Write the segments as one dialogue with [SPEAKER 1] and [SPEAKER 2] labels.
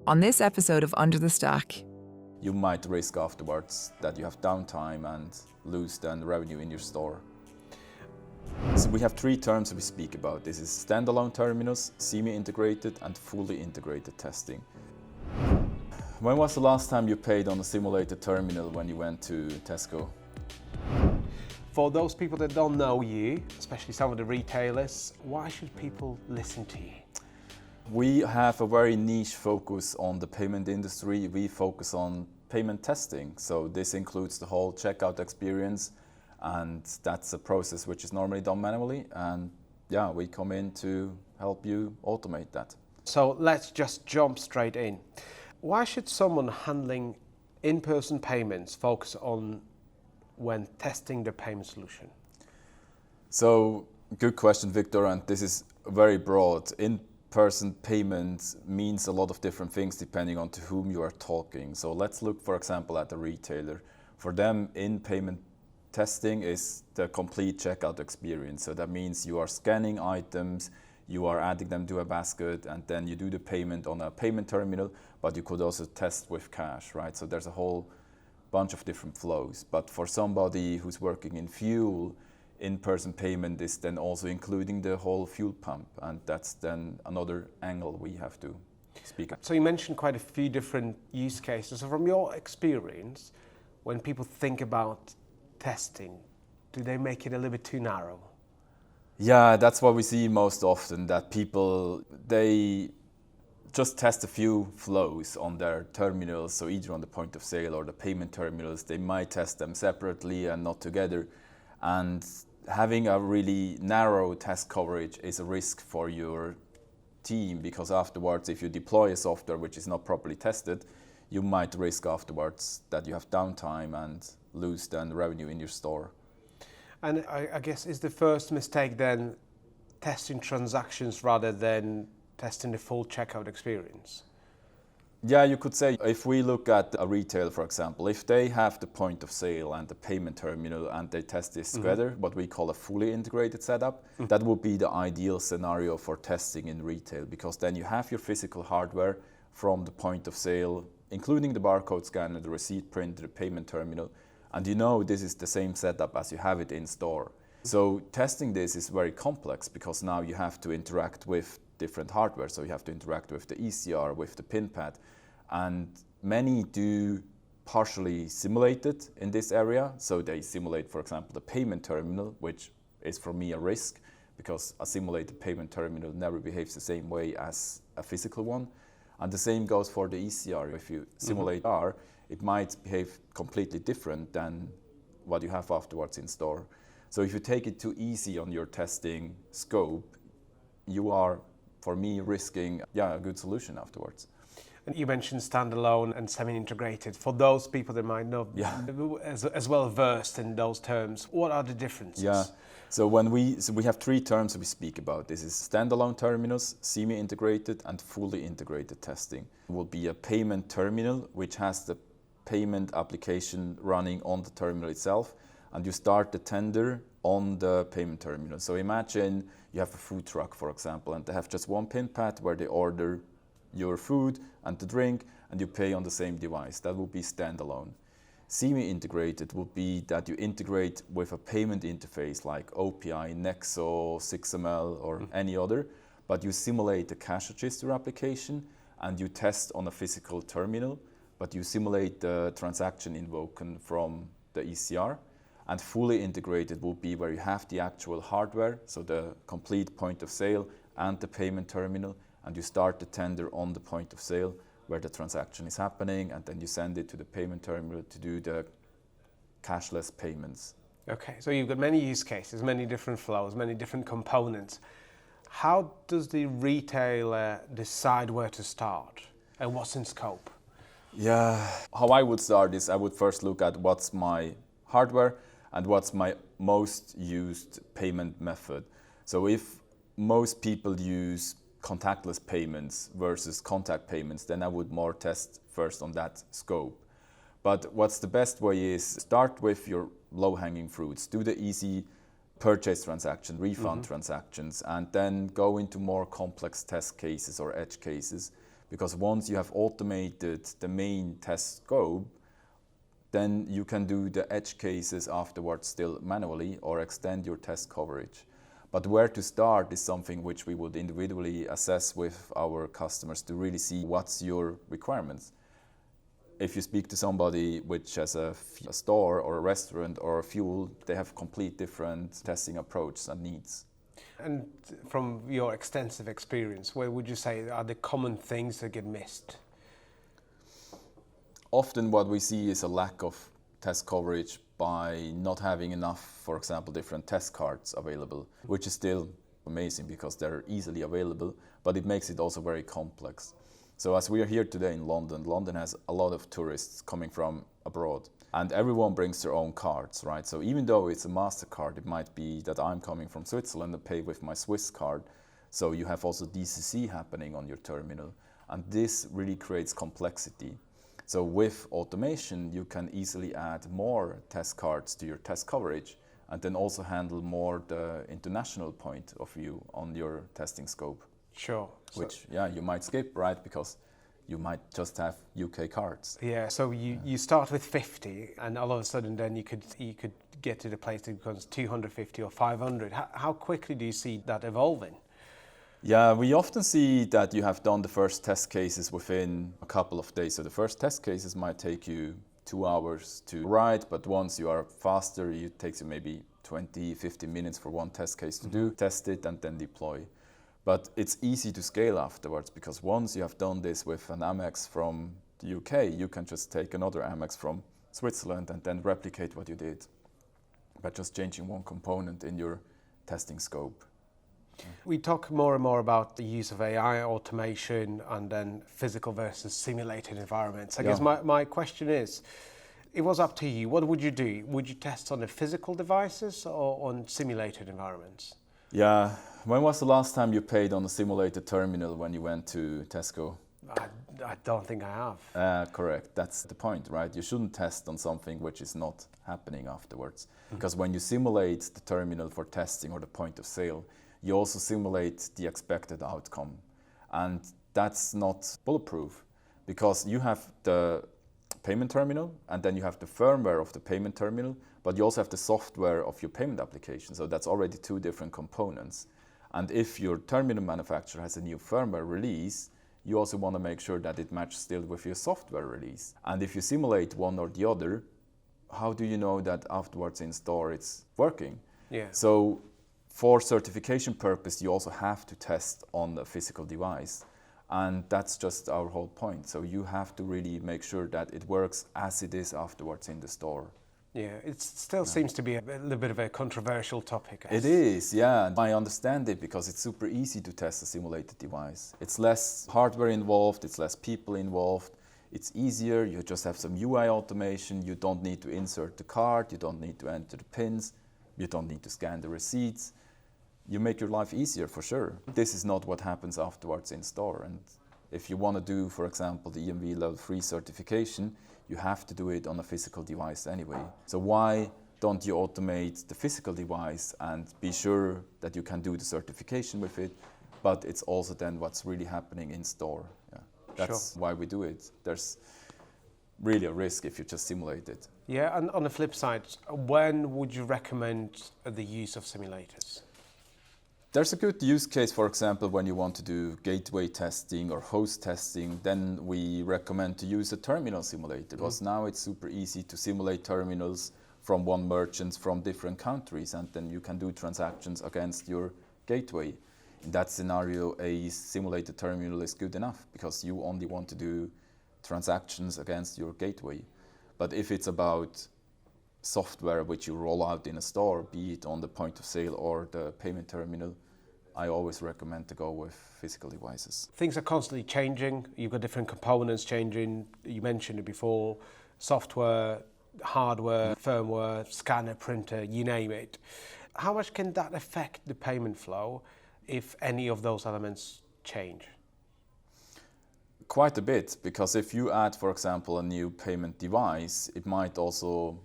[SPEAKER 1] On this episode of Under the Stack,
[SPEAKER 2] you might risk afterwards that you have downtime and lose then revenue in your store. So we have three terms we speak about. This is standalone terminals, semi-integrated and fully integrated testing. When was the last time you paid on a simulated terminal when you went to Tesco?
[SPEAKER 3] For those people that don't know you, especially some of the retailers, why should people listen to you?
[SPEAKER 2] We have a very niche focus on the payment industry. We focus on payment testing. So this includes the whole checkout experience, and that's a process which is normally done manually. And yeah, we come in to help you automate that.
[SPEAKER 3] So let's just jump straight in. Why should someone handling in-person payments focus on when testing the payment solution?
[SPEAKER 2] So good question, Victor, and this is very broad. In-person payment means a lot of different things depending on to whom you are talking. So let's look, for example, at the retailer. For them, in-payment testing is the complete checkout experience. So that means you are scanning items, you are adding them to a basket, and then you do the payment on a payment terminal, but you could also test with cash, right? So there's a whole bunch of different flows. But for somebody who's working in fuel, in-person payment is then also including the whole fuel pump, and that's then another angle we have to speak of.
[SPEAKER 3] So you mentioned quite a few different use cases. So from your experience, when people think about testing, do they make it a little bit too narrow?
[SPEAKER 2] Yeah, that's what we see most often, that people, they just test a few flows on their terminals, so either on the point of sale or the payment terminals. They might test them separately and not together. And having a really narrow test coverage is a risk for your team, because afterwards, if you deploy a software which is not properly tested, you might risk afterwards that you have downtime and lose then revenue in your store.
[SPEAKER 3] And I guess is the first mistake then testing transactions rather than testing the full checkout experience?
[SPEAKER 2] Yeah, you could say if we look at a retailer, for example, if they have the point of sale and the payment terminal and they test this together, what we call a fully integrated setup, that would be the ideal scenario for testing in retail, because then you have your physical hardware from the point of sale, including the barcode scanner, the receipt printer, the payment terminal, and you know this is the same setup as you have it in store. So testing this is very complex, because now you have to interact with different hardware. So you have to interact with the ECR, with the pin pad, and many do partially simulate it in this area. So they simulate, for example, the payment terminal, which is for me a risk, because a simulated payment terminal never behaves the same way as a physical one. And the same goes for the ECR. If you simulate R, it might behave completely different than what you have afterwards in store. So if you take it too easy on your testing scope, you are, for me, risking a good solution afterwards.
[SPEAKER 3] And you mentioned standalone and semi-integrated. For those people that might not be as well versed in those terms, what are the differences?
[SPEAKER 2] Yeah, so we have three terms we speak about. This is standalone terminals, semi-integrated and fully integrated testing. It will be a payment terminal which has the payment application running on the terminal itself, and you start the tender on the payment terminal. So imagine you have a food truck, for example, and they have just one pin pad where they order your food and the drink, and you pay on the same device. That would be standalone. Semi-integrated would be that you integrate with a payment interface like OPI, Nexo, 6ML, or any other, but you simulate the cash register application and you test on a physical terminal, but you simulate the transaction invoken from the ECR. And fully integrated will be where you have the actual hardware, so the complete point of sale and the payment terminal, and you start the tender on the point of sale where the transaction is happening, and then you send it to the payment terminal to do the cashless payments.
[SPEAKER 3] Okay, so you've got many use cases, many different flows, many different components. How does the retailer decide where to start and what's in scope?
[SPEAKER 2] Yeah, how I would start is I would first look at what's my hardware and what's my most used payment method. So if most people use contactless payments versus contact payments, then I would more test first on that scope. But what's the best way is start with your low-hanging fruits, do the easy purchase transaction, refund transactions, and then go into more complex test cases or edge cases, Because once you have automated the main test scope, then you can do the edge cases afterwards still manually or extend your test coverage. But where to start is something which we would individually assess with our customers to really see what's your requirements. If you speak to somebody which has a store or a restaurant or a fuel, they have complete different testing approaches and needs.
[SPEAKER 3] And from your extensive experience, where would you say are the common things that get missed?
[SPEAKER 2] Often what we see is a lack of test coverage by not having enough, for example, different test cards available, which is still amazing because they're easily available, but it makes it also very complex. So as we are here today in London, London has a lot of tourists coming from abroad and everyone brings their own cards, right? So even though it's a MasterCard, it might be that I'm coming from Switzerland and pay with my Swiss card. So you have also DCC happening on your terminal, and this really creates complexity. So with automation, you can easily add more test cards to your test coverage and then also handle more the international point of view on your testing scope.
[SPEAKER 3] Sure.
[SPEAKER 2] Which, yeah, you might skip, right? Because you might just have UK cards.
[SPEAKER 3] Yeah, so you start with 50 and all of a sudden then you could get to the place that becomes 250 or 500. How quickly do you see that evolving?
[SPEAKER 2] Yeah, we often see that you have done the first test cases within a couple of days. So the first test cases might take you 2 hours to write, but once you are faster, it takes you maybe 20, 15 minutes for one test case to do, test it and then deploy. But it's easy to scale afterwards because once you have done this with an Amex from the UK, you can just take another Amex from Switzerland and then replicate what you did by just changing one component in your testing scope.
[SPEAKER 3] We talk more and more about the use of AI, automation, and then physical versus simulated environments. I guess my question is, it was up to you. What would you do? Would you test on the physical devices or on simulated environments?
[SPEAKER 2] Yeah. When was the last time you paid on a simulated terminal when you went to Tesco?
[SPEAKER 3] I don't think I have.
[SPEAKER 2] Correct. That's the point, right? You shouldn't test on something which is not happening afterwards. Because when you simulate the terminal for testing or the point of sale, you also simulate the expected outcome. And that's not bulletproof because you have the payment terminal and then you have the firmware of the payment terminal, but you also have the software of your payment application. So that's already two different components. And if your terminal manufacturer has a new firmware release, you also want to make sure that it matches still with your software release. And if you simulate one or the other, how do you know that afterwards in store it's working?
[SPEAKER 3] Yeah.
[SPEAKER 2] So for certification purpose, you also have to test on a physical device. And that's just our whole point. So you have to really make sure that it works as it is afterwards in the store.
[SPEAKER 3] Yeah, it still seems to be a little bit of a controversial topic.
[SPEAKER 2] It is, yeah. I understand it because it's super easy to test a simulated device. It's less hardware involved, it's less people involved. It's easier, you just have some UI automation, you don't need to insert the card, you don't need to enter the pins, you don't need to scan the receipts. You make your life easier for sure. This is not what happens afterwards in store. And if you want to do, for example, the EMV Level 3 certification, you have to do it on a physical device anyway. So why don't you automate the physical device and be sure that you can do the certification with it, but it's also then what's really happening in store. Yeah. That's why we do it. There's really a risk if you just simulate it.
[SPEAKER 3] Yeah, and on the flip side, when would you recommend the use of simulators?
[SPEAKER 2] There's a good use case, for example, when you want to do gateway testing or host testing, then we recommend to use a terminal simulator because now it's super easy to simulate terminals from one merchant from different countries, and then you can do transactions against your gateway. In that scenario, a simulated terminal is good enough because you only want to do transactions against your gateway. But if it's about software which you roll out in a store, be it on the point of sale or the payment terminal, I always recommend to go with physical devices.
[SPEAKER 3] Things are constantly changing. You've got different components changing. You mentioned it before, software, hardware, firmware, scanner, printer, you name it. How much can that affect the payment flow if any of those elements change?
[SPEAKER 2] Quite a bit, because if you add, for example, a new payment device, it might also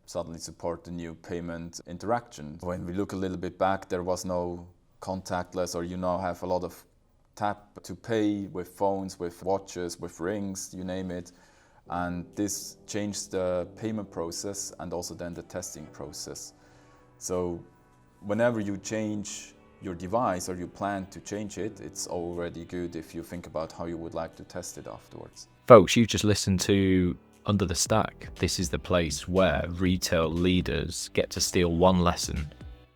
[SPEAKER 2] suddenly support the new payment interaction. When we look a little bit back, there was no contactless, or you now have a lot of tap to pay with phones, with watches, with rings, you name it. And this changed the payment process and also then the testing process. So whenever you change your device or you plan to change it, it's already good if you think about how you would like to test it afterwards.
[SPEAKER 4] Folks, you just listened to Under the Stack. This is the place where retail leaders get to steal one lesson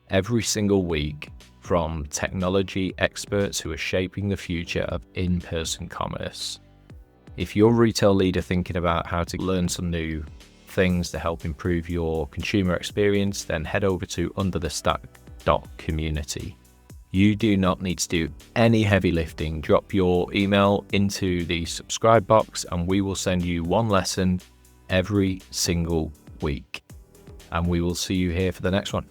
[SPEAKER 4] every single week from technology experts who are shaping the future of in-person commerce. If you're a retail leader thinking about how to learn some new things to help improve your consumer experience, then head over to underthestack.community. You do not need to do any heavy lifting. Drop your email into the subscribe box and we will send you one lesson every single week. And we will see you here for the next one.